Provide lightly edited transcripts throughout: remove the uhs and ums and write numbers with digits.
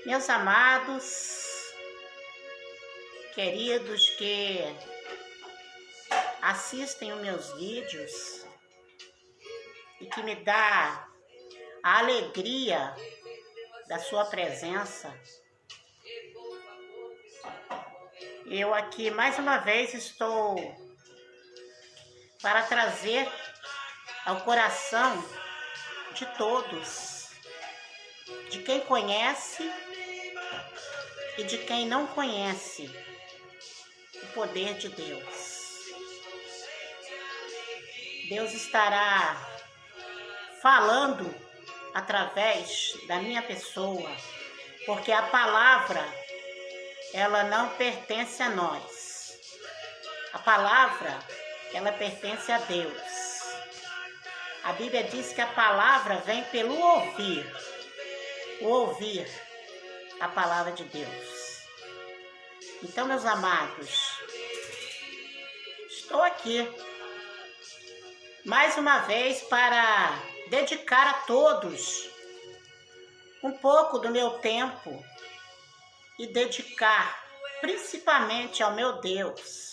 Meus amados, queridos que assistem os meus vídeos e que me dá a alegria da sua presença, eu aqui mais uma vez estou para trazer ao coração de todos, de quem conhece e de quem não conhece, o poder de Deus. Deus estará falando através da minha pessoa, porque a palavra, ela não pertence a nós. A palavra, ela pertence a Deus. A Bíblia diz que a palavra vem pelo ouvir. O ouvir a palavra de Deus. Então, meus amados, estou aqui mais uma vez para dedicar a todos um pouco do meu tempo e dedicar principalmente ao meu Deus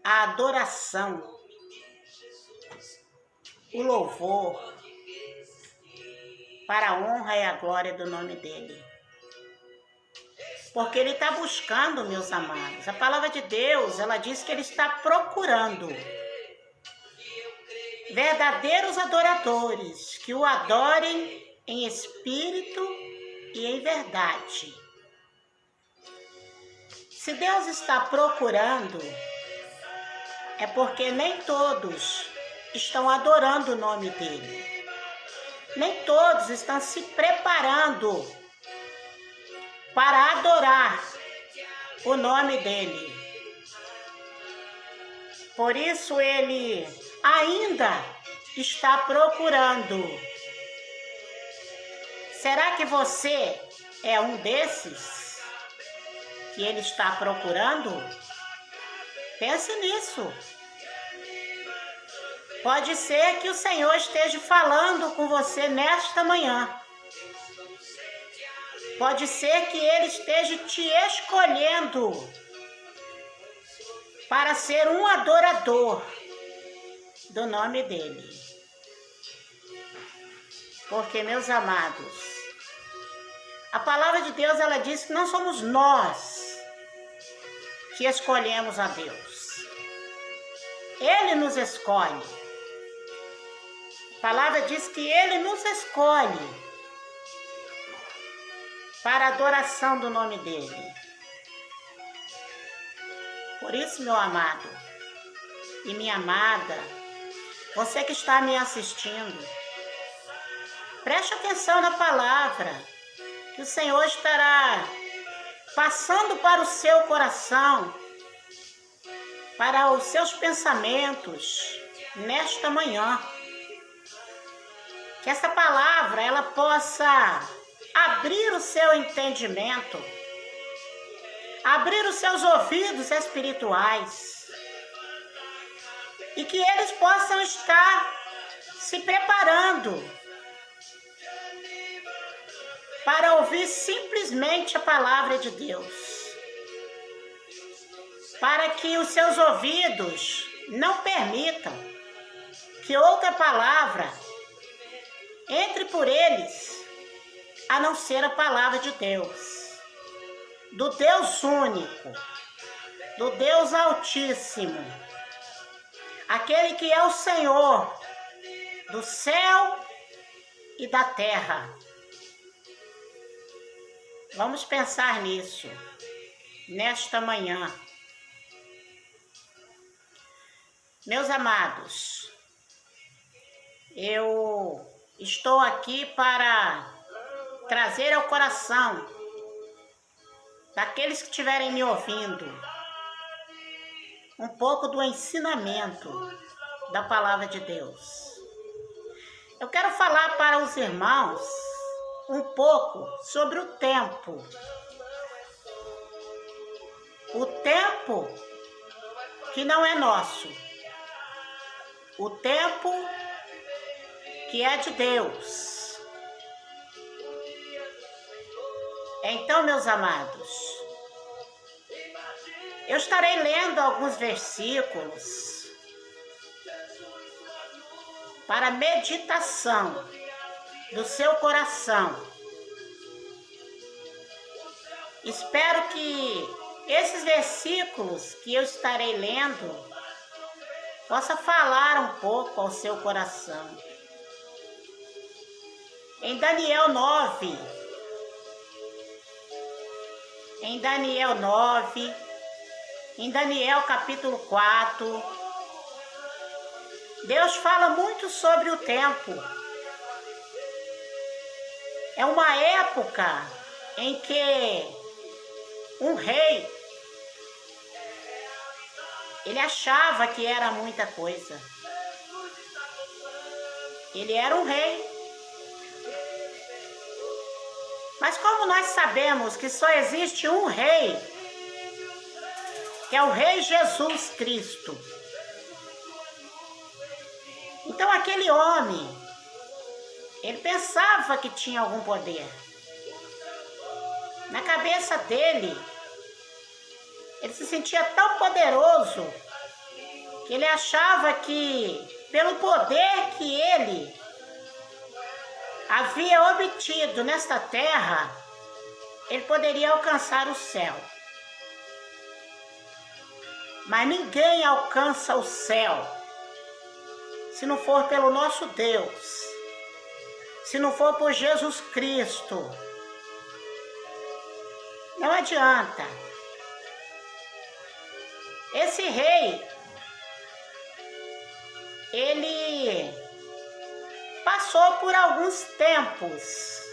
a adoração, o louvor, para a honra e a glória do nome dele. Porque ele está buscando, meus amados. A palavra de Deus, ela diz que ele está procurando verdadeiros adoradores, que o adorem em espírito e em verdade. Se Deus está procurando, é porque nem todos estão adorando o nome dele. Nem todos estão se preparando para adorar o nome dele. Por isso ele ainda está procurando. Será que você é um desses que ele está procurando? Pense nisso. Pode ser que o Senhor esteja falando com você nesta manhã. Pode ser que Ele esteja te escolhendo para ser um adorador do nome dEle. Porque, meus amados, a palavra de Deus, ela diz que não somos nós que escolhemos a Deus. Ele nos escolhe. A palavra diz que Ele nos escolhe para a adoração do nome dEle. Por isso, meu amado e minha amada, você que está me assistindo, preste atenção na palavra, que o Senhor estará passando para o seu coração, para os seus pensamentos, nesta manhã. Que essa palavra, ela possa abrir o seu entendimento, abrir os seus ouvidos espirituais, e que eles possam estar se preparando para ouvir simplesmente a palavra de Deus, para que os seus ouvidos não permitam que outra palavra entre por eles, a não ser a palavra de Deus, do Deus único, do Deus altíssimo, aquele que é o Senhor do céu e da terra. Vamos pensar nisso, nesta manhã. Meus amados, eu estou aqui para trazer ao coração daqueles que estiverem me ouvindo um pouco do ensinamento da palavra de Deus. Eu quero falar para os irmãos um pouco sobre o tempo. O tempo que não é nosso. O tempo que é de Deus. Então, meus amados, eu estarei lendo alguns versículos para meditação do seu coração. Espero que esses versículos que eu estarei lendo possa falar um pouco ao seu coração. Em Daniel 9, em Daniel capítulo 4, Deus fala muito sobre o tempo. É uma época em que um rei, ele achava que era muita coisa. Ele era um rei. Mas como nós sabemos que só existe um rei, que é o Rei Jesus Cristo. Então aquele homem, ele pensava que tinha algum poder. Na cabeça dele, ele se sentia tão poderoso que ele achava que, pelo poder que ele havia obtido nesta terra, ele poderia alcançar o céu. Mas ninguém alcança o céu se não for pelo nosso Deus, se não for por Jesus Cristo. Não adianta. Esse rei, ele passou por alguns tempos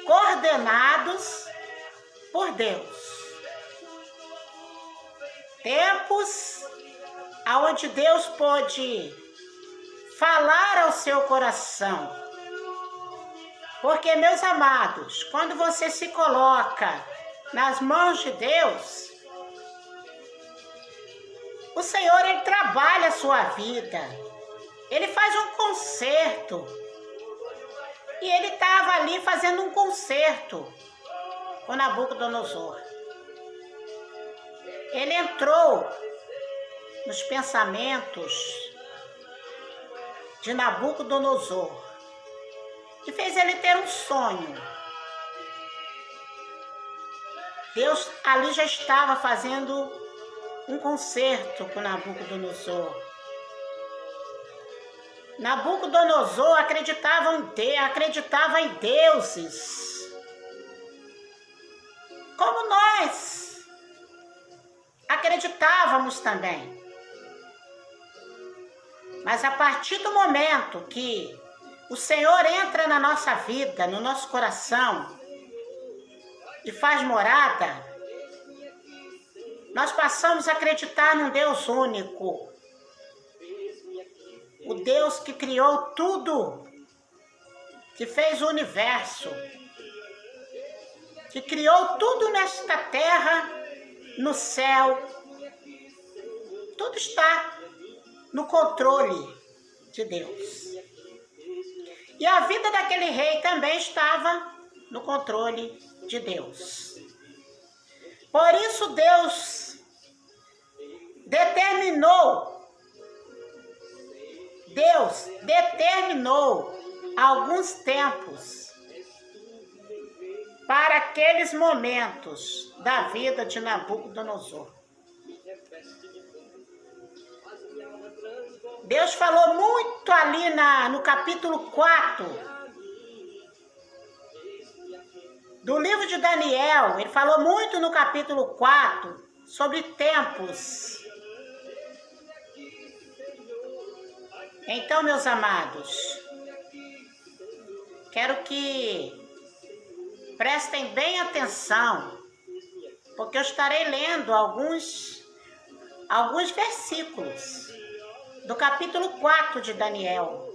coordenados por Deus. Tempos aonde Deus pôde falar ao seu coração. Porque, meus amados, quando você se coloca nas mãos de Deus, o Senhor, Ele trabalha a sua vida. Ele faz um conserto. E Ele estava ali fazendo um conserto com Nabucodonosor. Ele entrou nos pensamentos de Nabucodonosor e fez ele ter um sonho. Deus ali já estava fazendo um concerto com Nabucodonosor. Nabucodonosor acreditava em deuses, como nós acreditávamos também. Mas a partir do momento que o Senhor entra na nossa vida, no nosso coração, e faz morada, nós passamos a acreditar num Deus único. O Deus que criou tudo, que fez o universo, que criou tudo nesta terra, no céu. Tudo está no controle de Deus. E a vida daquele rei também estava no controle de Deus. Por isso Deus determinou alguns tempos para aqueles momentos da vida de Nabucodonosor. Deus falou muito ali no capítulo 4 do livro de Daniel. Ele falou muito no capítulo 4 sobre tempos. Então, meus amados, quero que prestem bem atenção, porque eu estarei lendo alguns versículos do capítulo 4 de Daniel,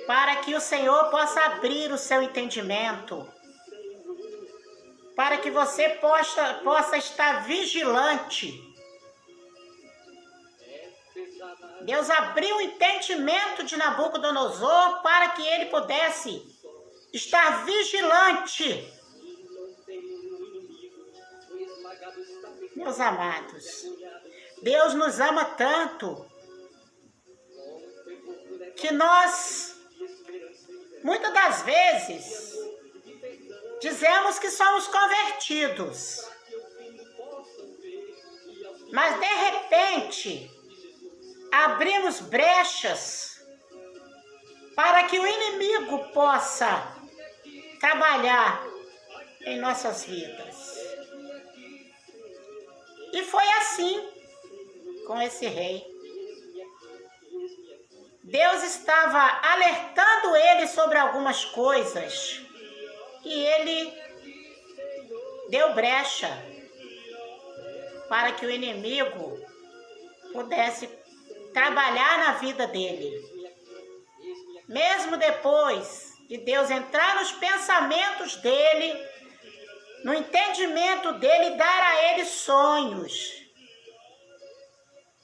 para que o Senhor possa abrir o seu entendimento, para que você possa estar vigilante. Deus abriu o entendimento de Nabucodonosor para que ele pudesse estar vigilante. Meus amados, Deus nos ama tanto que nós, muitas das vezes, dizemos que somos convertidos, mas de repente abrimos brechas para que o inimigo possa trabalhar em nossas vidas. E foi assim com esse rei. Deus estava alertando ele sobre algumas coisas e ele deu brecha para que o inimigo pudesse trabalhar na vida dele. Mesmo depois de Deus entrar nos pensamentos dele, no entendimento dele, dar a ele sonhos,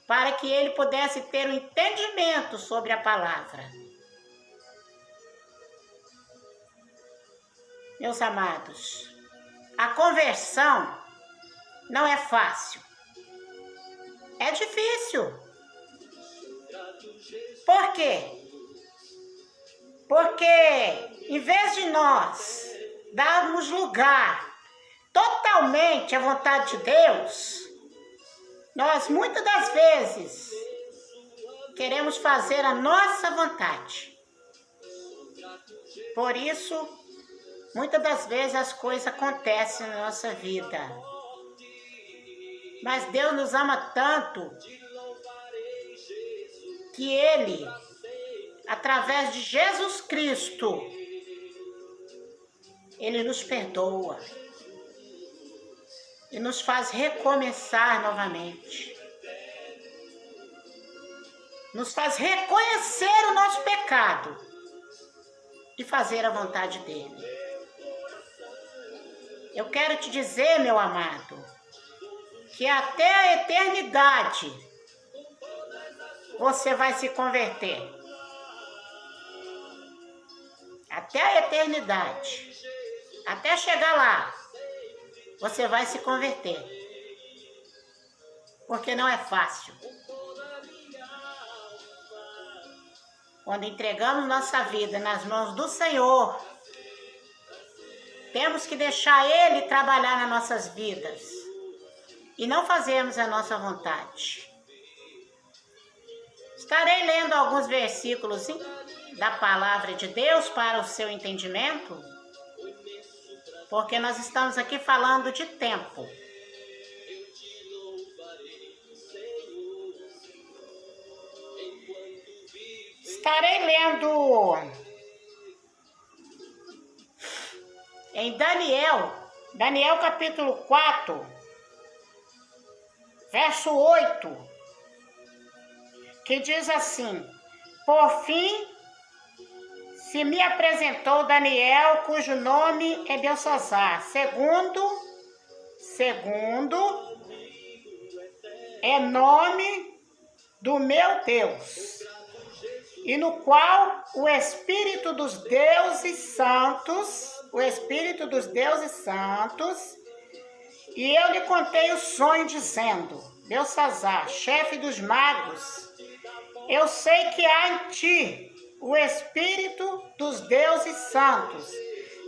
para que ele pudesse ter um entendimento sobre a palavra. Meus amados, a conversão não é fácil. É difícil. Por quê? Porque em vez de nós darmos lugar totalmente à vontade de Deus, nós muitas das vezes queremos fazer a nossa vontade. Por isso, muitas das vezes as coisas acontecem na nossa vida. Mas Deus nos ama tanto que Ele, através de Jesus Cristo, Ele nos perdoa e nos faz recomeçar novamente. Nos faz reconhecer o nosso pecado e fazer a vontade dele. Eu quero te dizer, meu amado, que até a eternidade você vai se converter. Até a eternidade. Até chegar lá, você vai se converter. Porque não é fácil. Quando entregamos nossa vida nas mãos do Senhor, temos que deixar Ele trabalhar nas nossas vidas e não fazermos a nossa vontade. Estarei lendo alguns versículos da palavra de Deus para o seu entendimento, porque nós estamos aqui falando de tempo. Estarei lendo em Daniel capítulo 4, verso 8, que diz assim: por fim, se me apresentou Daniel, cujo nome é Beltesazar, segundo é nome do meu Deus, e no qual o Espírito dos deuses santos, e eu lhe contei o sonho, dizendo: Beltesazar, chefe dos magos, eu sei que há em ti o Espírito dos deuses santos.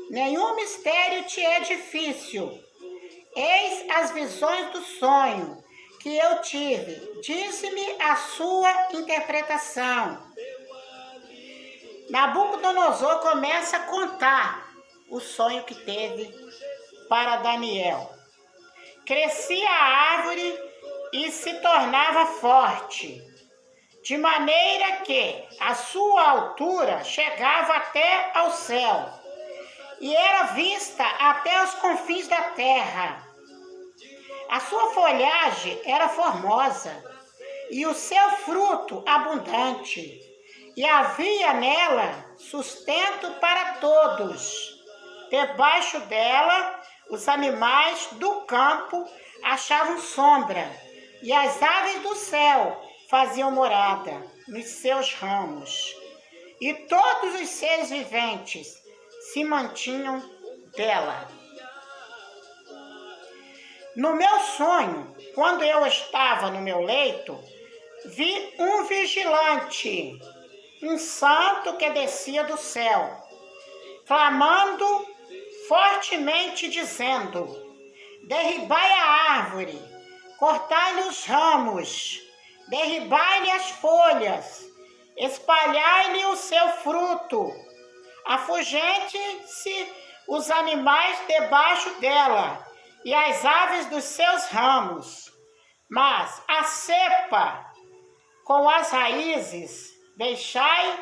Nenhum mistério te é difícil. Eis as visões do sonho que eu tive. Dize-me a sua interpretação. Nabucodonosor começa a contar o sonho que teve para Daniel. Crescia a árvore e se tornava forte, de maneira que a sua altura chegava até ao céu, e era vista até os confins da terra. A sua folhagem era formosa, e o seu fruto abundante, e havia nela sustento para todos. Debaixo dela, os animais do campo achavam sombra, e as aves do céu faziam morada nos seus ramos. E todos os seres viventes se mantinham dela. No meu sonho, quando eu estava no meu leito, vi um vigilante, um santo que descia do céu, clamando fortemente, dizendo: derribai a árvore, cortai-lhe os ramos, derribai-lhe as folhas, espalhai-lhe o seu fruto, afugente-se os animais debaixo dela, e as aves dos seus ramos, mas a cepa com as raízes deixai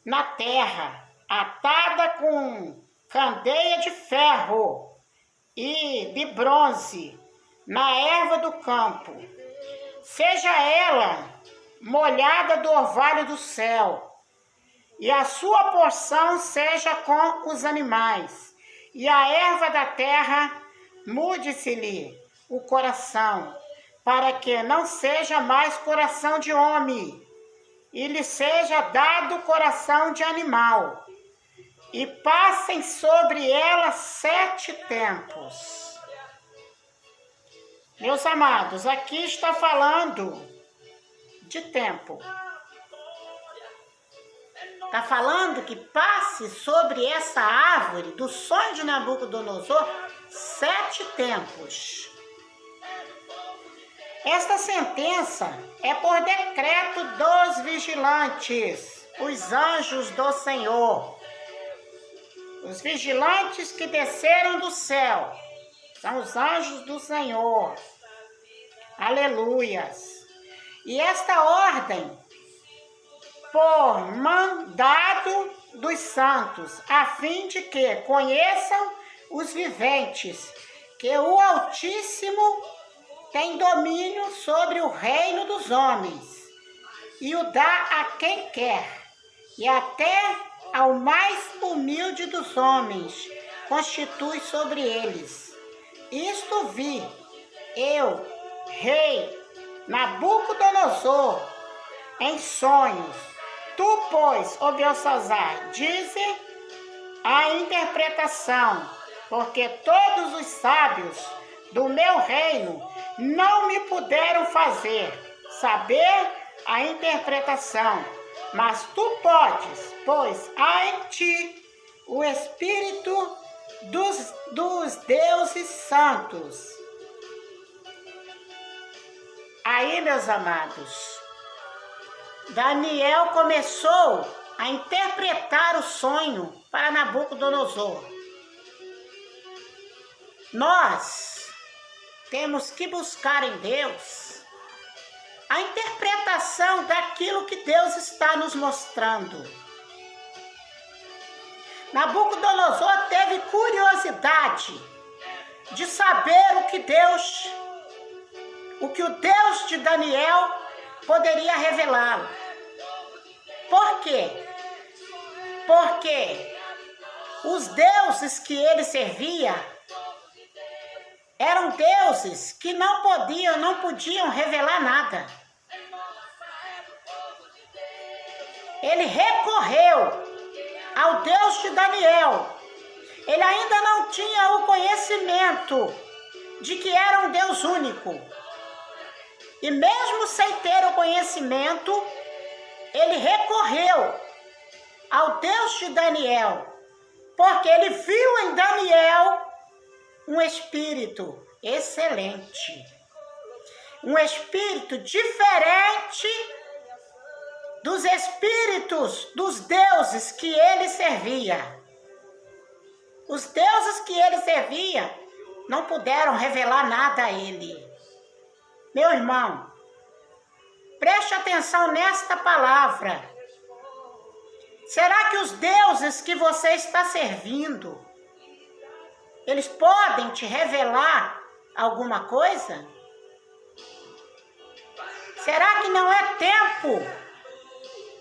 na terra, atada com candeia de ferro e de bronze, na erva do campo. Seja ela molhada do orvalho do céu, e a sua porção seja com os animais, e a erva da terra mude-se-lhe o coração, para que não seja mais coração de homem, e lhe seja dado coração de animal, e passem sobre ela 7 tempos. Meus amados, aqui está falando de tempo. Está falando que passe sobre essa árvore do sonho de Nabucodonosor 7 tempos. Esta sentença é por decreto dos vigilantes, os anjos do Senhor. Os vigilantes que desceram do céu são os anjos do Senhor. Aleluias! E esta ordem por mandado dos santos, a fim de que conheçam os viventes, que o Altíssimo tem domínio sobre o reino dos homens, e o dá a quem quer, e até ao mais humilde dos homens constitui sobre eles. Isto vi, eu, rei Nabucodonosor, em sonhos. Tu, pois, ó Belsazar, dize a interpretação, porque todos os sábios do meu reino não me puderam fazer saber a interpretação, mas tu podes, pois há em ti o Espírito dos deuses santos. Aí, meus amados, Daniel começou a interpretar o sonho para Nabucodonosor. Nós temos que buscar em Deus a interpretação daquilo que Deus está nos mostrando. Nabucodonosor teve curiosidade de saber o que o Deus de Daniel poderia revelá-lo. Por quê? Porque os deuses que ele servia eram deuses que não podiam revelar nada. Ele recorreu ao Deus de Daniel. Ele ainda não tinha o conhecimento de que era um Deus único. E mesmo sem ter o conhecimento, ele recorreu ao Deus de Daniel, porque ele viu em Daniel um espírito excelente, um espírito diferente dos espíritos dos deuses que ele servia. Os deuses que ele servia não puderam revelar nada a ele. Meu irmão, preste atenção nesta palavra. Será que os deuses que você está servindo, eles podem te revelar alguma coisa? Será que não é tempo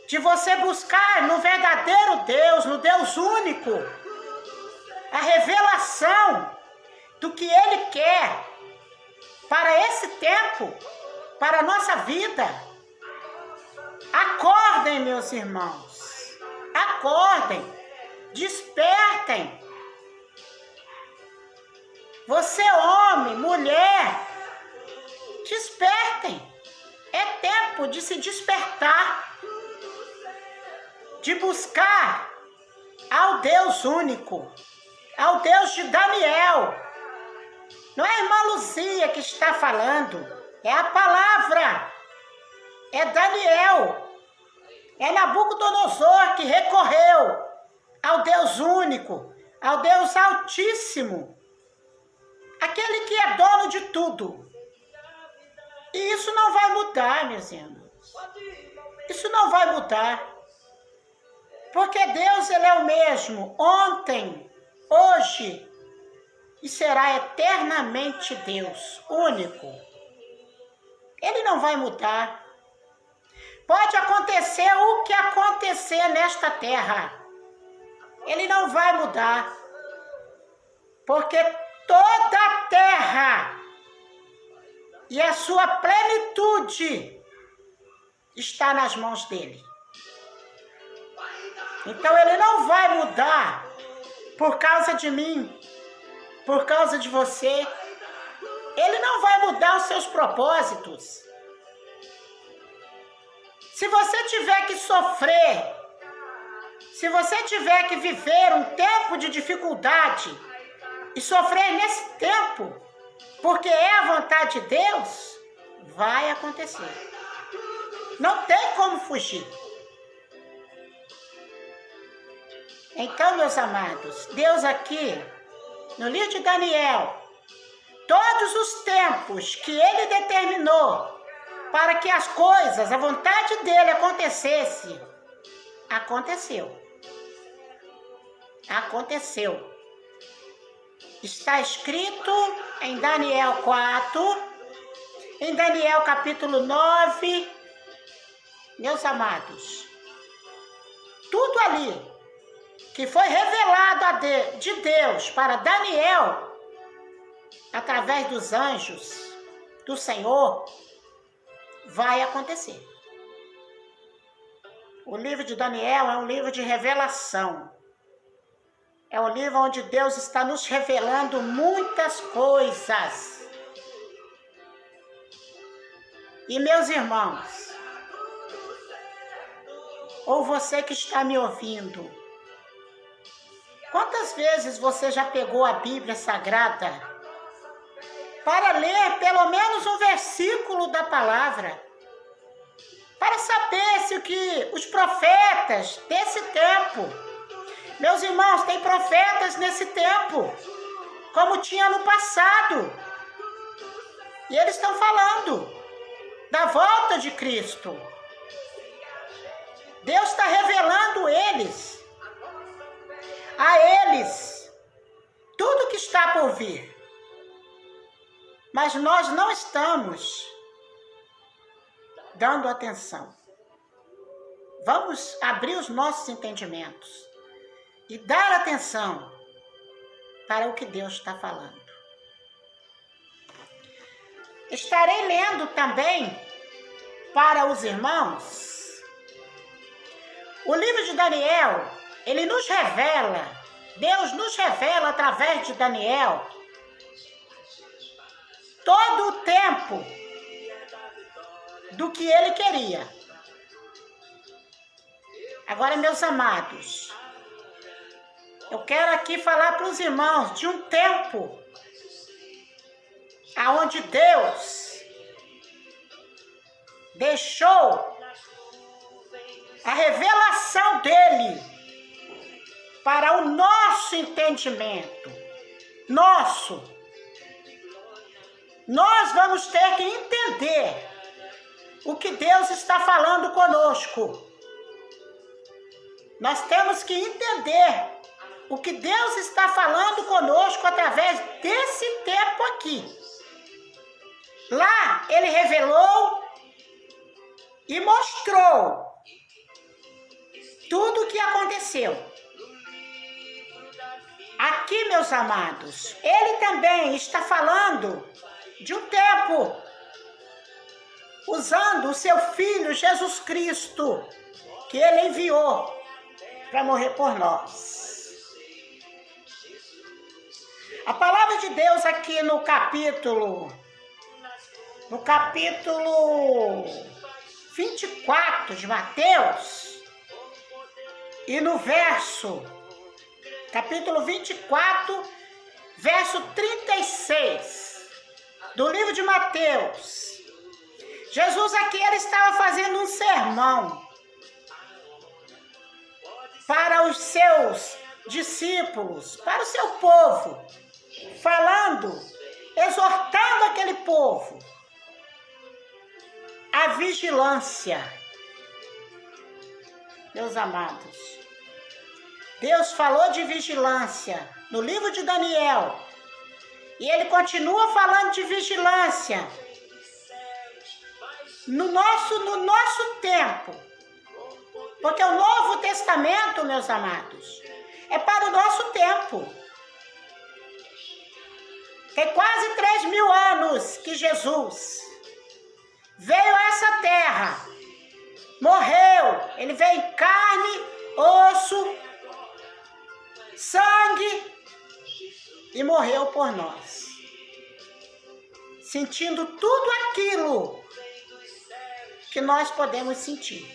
de você buscar no verdadeiro Deus, no Deus único, a revelação do que Ele quer para esse tempo, para a nossa vida? Acordem, meus irmãos, acordem. Despertem. Você, homem, mulher, despertem. É tempo de se despertar, de buscar ao Deus único, ao Deus de Daniel. Não é a irmã Luzia que está falando, é a palavra, é Daniel, é Nabucodonosor que recorreu ao Deus único, ao Deus altíssimo, aquele que é dono de tudo. E isso não vai mudar, meus irmãos. Isso não vai mudar. Porque Deus, Ele é o mesmo ontem, hoje e será eternamente Deus, único. Ele não vai mudar. Pode acontecer o que acontecer nesta terra. Ele não vai mudar. Porque toda a terra e a sua plenitude está nas mãos dele. Então ele não vai mudar por causa de mim, por causa de você. Ele não vai mudar os seus propósitos. Se você tiver que sofrer, se você tiver que viver um tempo de dificuldade e sofrer nesse tempo, porque é a vontade de Deus, vai acontecer. Não tem como fugir. Então, meus amados, Deus aqui, no livro de Daniel, todos os tempos que Ele determinou para que as coisas, a vontade dEle acontecesse, aconteceu. Aconteceu. Está escrito em Daniel 4, em Daniel capítulo 9, meus amados, tudo ali que foi revelado de Deus para Daniel, através dos anjos do Senhor, vai acontecer. O livro de Daniel é um livro de revelação. É um livro onde Deus está nos revelando muitas coisas. E meus irmãos, ou você que está me ouvindo, quantas vezes você já pegou a Bíblia Sagrada para ler pelo menos um versículo da palavra, para saber se o que os profetas desse tempo, meus irmãos, tem profetas nesse tempo, como tinha no passado, e eles estão falando da volta de Cristo. Deus está revelando a eles tudo que está por vir. Mas nós não estamos dando atenção. Vamos abrir os nossos entendimentos e dar atenção para o que Deus está falando. Estarei lendo também para os irmãos o livro de Daniel. Ele nos revela, Deus nos revela através de Daniel todo o tempo do que ele queria. Agora, meus amados, eu quero aqui falar para os irmãos de um tempo aonde Deus deixou a revelação dele para o nosso entendimento. Nós vamos ter que entender o que Deus está falando conosco. Nós temos que entender o que Deus está falando conosco através desse tempo aqui. Lá ele revelou e mostrou tudo o que aconteceu. Aqui, meus amados, ele também está falando de um tempo, usando o seu Filho Jesus Cristo, que ele enviou para morrer por nós. A palavra de Deus aqui no capítulo 24 de Mateus, e no capítulo 24, verso 36, do livro de Mateus. Jesus aqui, ele estava fazendo um sermão para os seus discípulos, para o seu povo, falando, exortando aquele povo à vigilância. Meus amados, Deus falou de vigilância no livro de Daniel, e ele continua falando de vigilância no nosso tempo, porque o Novo Testamento, meus amados, é para o nosso tempo. Tem quase 3.000 anos que Jesus veio a essa terra, morreu, ele veio em carne, osso, sangue e morreu por nós, sentindo tudo aquilo que nós podemos sentir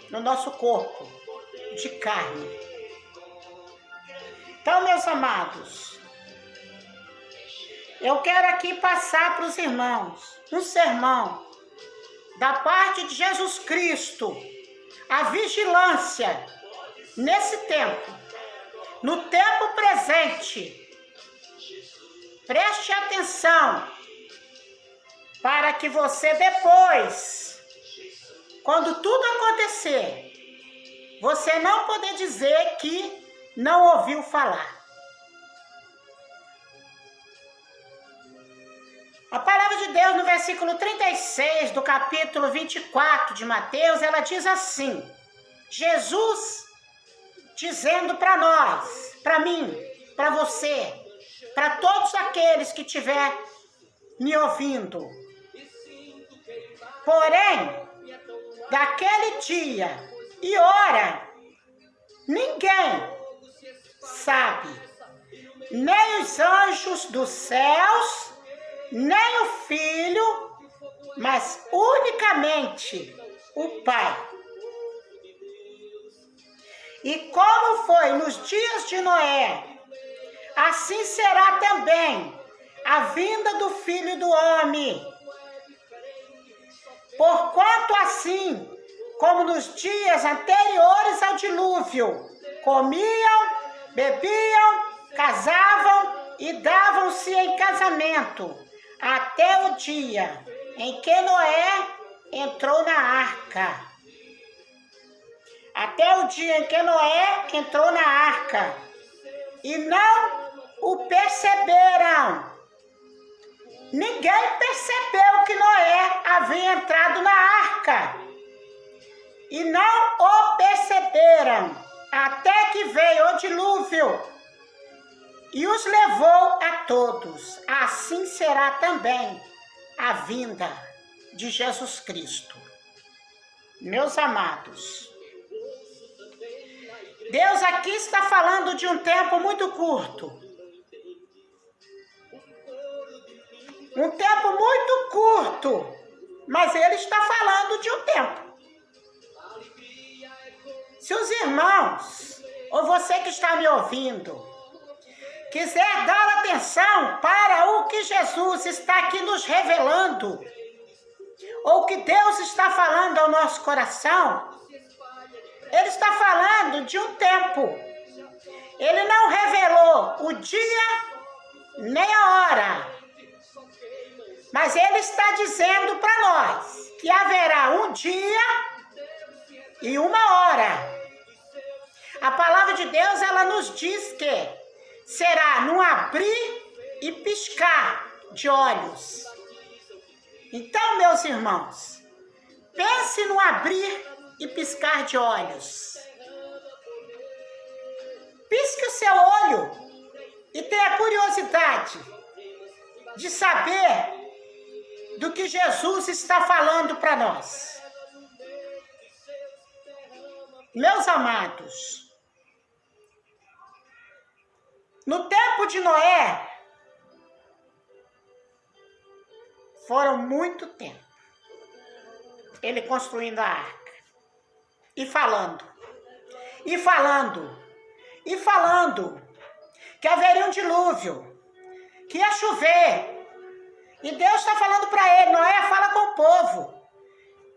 no nosso corpo de carne. Então, meus amados, eu quero aqui passar para os irmãos um sermão da parte de Jesus Cristo, a vigilância nesse tempo, no tempo presente. Preste atenção, para que você depois, quando tudo acontecer, você não poder dizer que não ouviu falar. A palavra de Deus no versículo 36 do capítulo 24 de Mateus, ela diz assim: Jesus dizendo para nós, para mim, para você, para todos aqueles que estiver me ouvindo. Porém, daquele dia e hora, ninguém sabe, nem os anjos dos céus, nem o Filho, mas unicamente o Pai. E como foi nos dias de Noé, assim será também a vinda do Filho do Homem. Porquanto assim, como nos dias anteriores ao dilúvio, comiam, bebiam, casavam e davam-se em casamento, até o dia em que Noé entrou na arca. Até o dia em que Noé entrou na arca. E não o perceberam. Ninguém percebeu que Noé havia entrado na arca. E não o perceberam, até que veio o dilúvio e os levou a todos. Assim será também a vinda de Jesus Cristo. Meus amados, Deus aqui está falando de um tempo muito curto. Um tempo muito curto, mas ele está falando de um tempo. Se os irmãos, ou você que está me ouvindo, quiser dar atenção para o que Jesus está aqui nos revelando, ou que Deus está falando ao nosso coração, ele está falando de um tempo. Ele não revelou o dia nem a hora, mas ele está dizendo para nós que haverá um dia e uma hora. A palavra de Deus, ela nos diz que será num abrir e piscar de olhos. Então, meus irmãos, pense no abrir e piscar de olhos. Pisque o seu olho e tenha curiosidade de saber do que Jesus está falando para nós. Meus amados, No tempo de Noé, foram muito tempo ele construindo a arca. E falando. Que haveria um dilúvio. Que ia chover. E Deus está falando para ele, Noé, fala com o povo.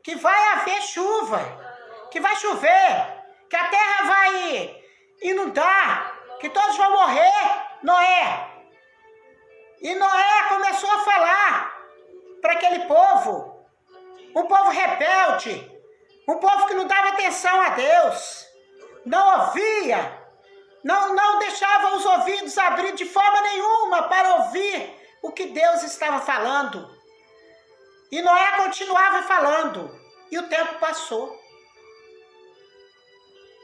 Que vai haver chuva. Que vai chover. Que a terra vai inundar. Que todos vão morrer. Noé. E Noé começou a falar para aquele povo. Um povo rebelde. Um povo que não dava atenção a Deus. Não ouvia. Não deixava os ouvidos abrir de forma nenhuma para ouvir o que Deus estava falando. E Noé continuava falando. E o tempo passou.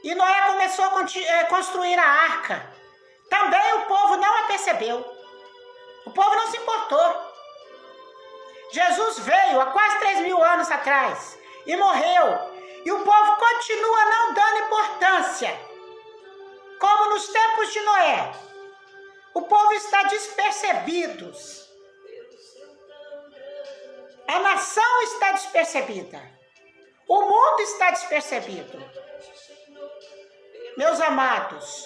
E Noé começou a construir a arca. Também o povo não a percebeu. O povo não se importou. Jesus veio há quase 3.000 anos atrás e morreu. E o povo continua não dando importância. Como nos tempos de Noé. O povo está despercebido. A nação está despercebida. O mundo está despercebido. Meus amados,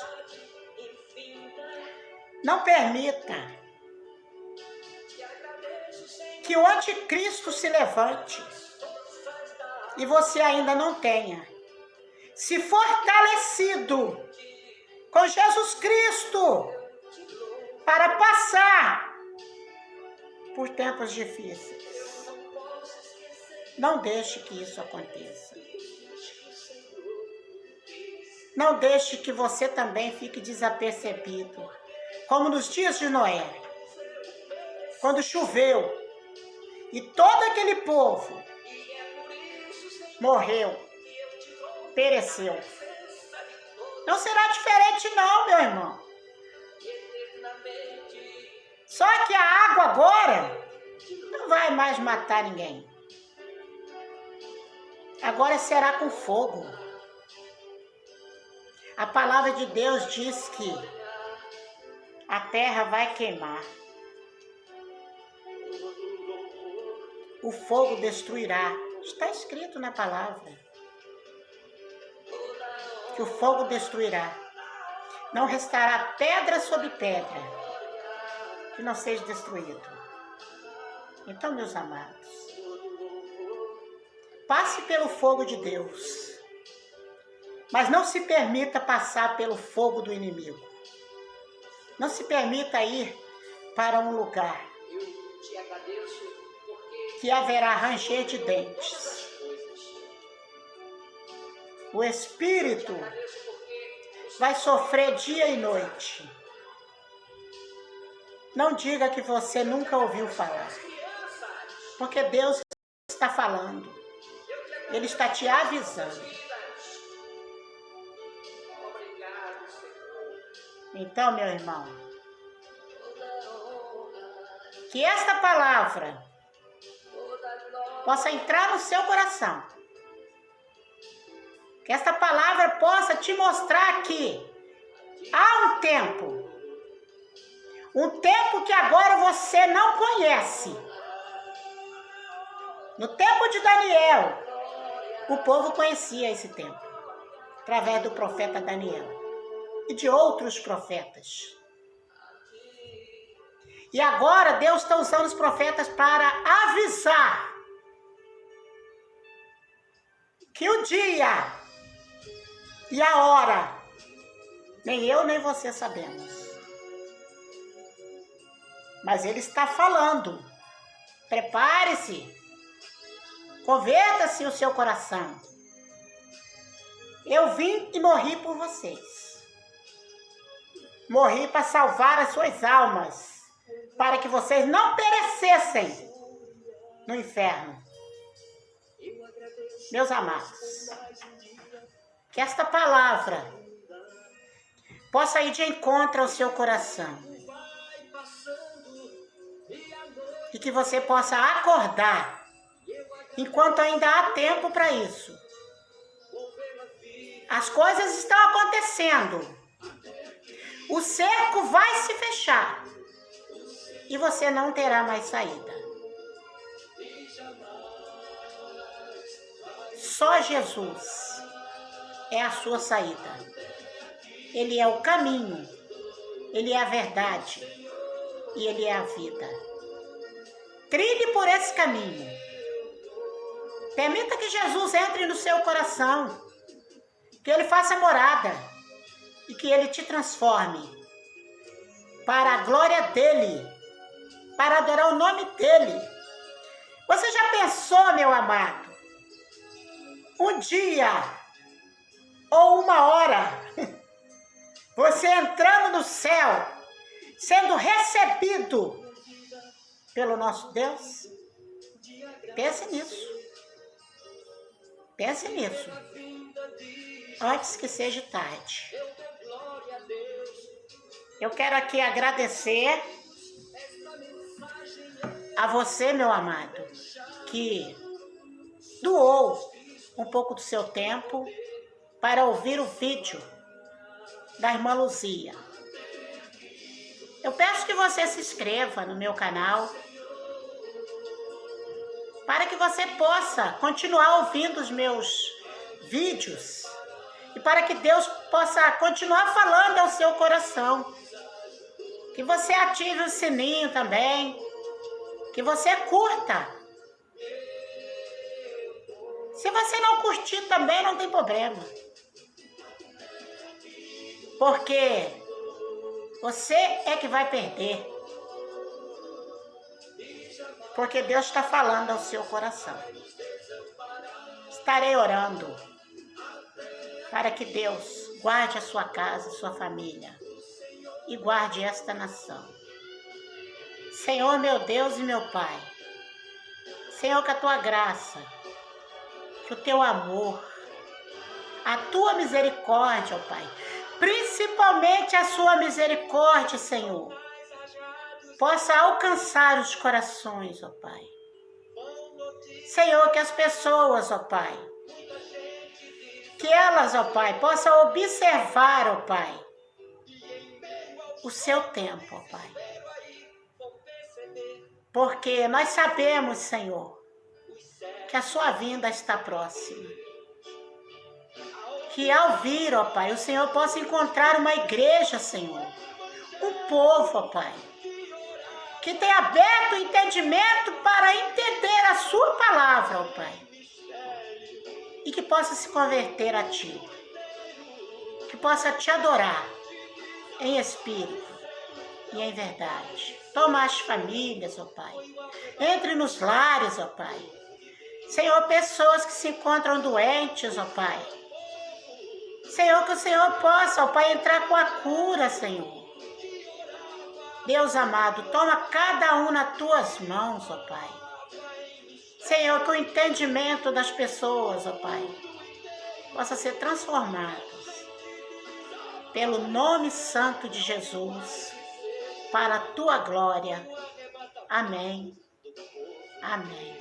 não permita que o anticristo se levante e você ainda não tenha se fortalecido com Jesus Cristo para passar por tempos difíceis. Não deixe que isso aconteça. Não deixe que você também fique desapercebido, como nos dias de Noé, quando choveu e todo aquele povo morreu, pereceu. Não será diferente não, meu irmão. Só que a água agora não vai mais matar ninguém. Agora será com fogo. A palavra de Deus diz que a terra vai queimar. O fogo destruirá. Está escrito na palavra. Que o fogo destruirá. Não restará pedra sobre pedra que não seja destruído. Então, meus amados, passe pelo fogo de Deus, mas não se permita passar pelo fogo do inimigo. Não se permita ir para um lugar que haverá ranger de dentes. O espírito vai sofrer dia e noite. Não diga que você nunca ouviu falar, porque Deus está falando. Ele está te avisando. Então, meu irmão, que esta palavra possa entrar no seu coração. Que esta palavra possa te mostrar que há um tempo que agora você não conhece. No tempo de Daniel, o povo conhecia esse tempo, através do profeta Daniel e de outros profetas. E agora Deus está usando os profetas para avisar que o dia e a hora, nem eu nem você sabemos. Mas Ele está falando. Prepare-se. Converta-se o seu coração. Eu vim e morri por vocês. Morri para salvar as suas almas, para que vocês não perecessem no inferno. Meus amados, que esta palavra possa ir de encontro ao seu coração e que você possa acordar enquanto ainda há tempo para isso. As coisas estão acontecendo. o cerco vai se fechar e você não terá mais saída. Só Jesus é a sua saída. Ele é o caminho, Ele é a verdade e Ele é a vida. Trilhe por esse caminho. Permita que Jesus entre no seu coração, que Ele faça morada e que Ele te transforme para a glória dEle, para adorar o nome dEle. Você já pensou, meu amado, um dia ou uma hora, você entrando no céu, sendo recebido pelo nosso Deus? Pense nisso. Pense nisso. Antes que seja tarde. Eu quero aqui agradecer a você, meu amado, que doou um pouco do seu tempo para ouvir o vídeo da irmã Luzia. Eu peço que você se inscreva no meu canal para que você possa continuar ouvindo os meus vídeos e para que Deus possa continuar falando ao seu coração. Que você ative o sininho também, que você curta. Se você não curtir também, não tem problema. Porque você é que vai perder. Porque Deus está falando ao seu coração. Estarei orando para que Deus guarde a sua casa, a sua família e guarde esta nação. Senhor, meu Deus e meu Pai, Senhor, que a tua graça, que o teu amor, a tua misericórdia, ó Pai, principalmente a sua misericórdia, Senhor, possa alcançar os corações, ó Pai. Senhor, que as pessoas, ó Pai, que elas, ó Pai, possam observar, ó Pai, o seu tempo, ó Pai. Porque nós sabemos, Senhor, que a sua vinda está próxima. Que ao vir, ó Pai, o Senhor possa encontrar uma igreja, Senhor, um povo, ó Pai, que tenha aberto o entendimento para entender a sua palavra, ó Pai, e que possa se converter a Ti, que possa Te adorar em espírito e em verdade. Toma as famílias, ó Pai, entre nos lares, ó Pai. Senhor, pessoas que se encontram doentes, ó Pai. Senhor, que o Senhor possa, ó Pai, entrar com a cura, Senhor. Deus amado, toma cada um nas tuas mãos, ó Pai. Senhor, que o entendimento das pessoas, ó Pai, possa ser transformado pelo nome santo de Jesus, para a tua glória. Amém. Amém.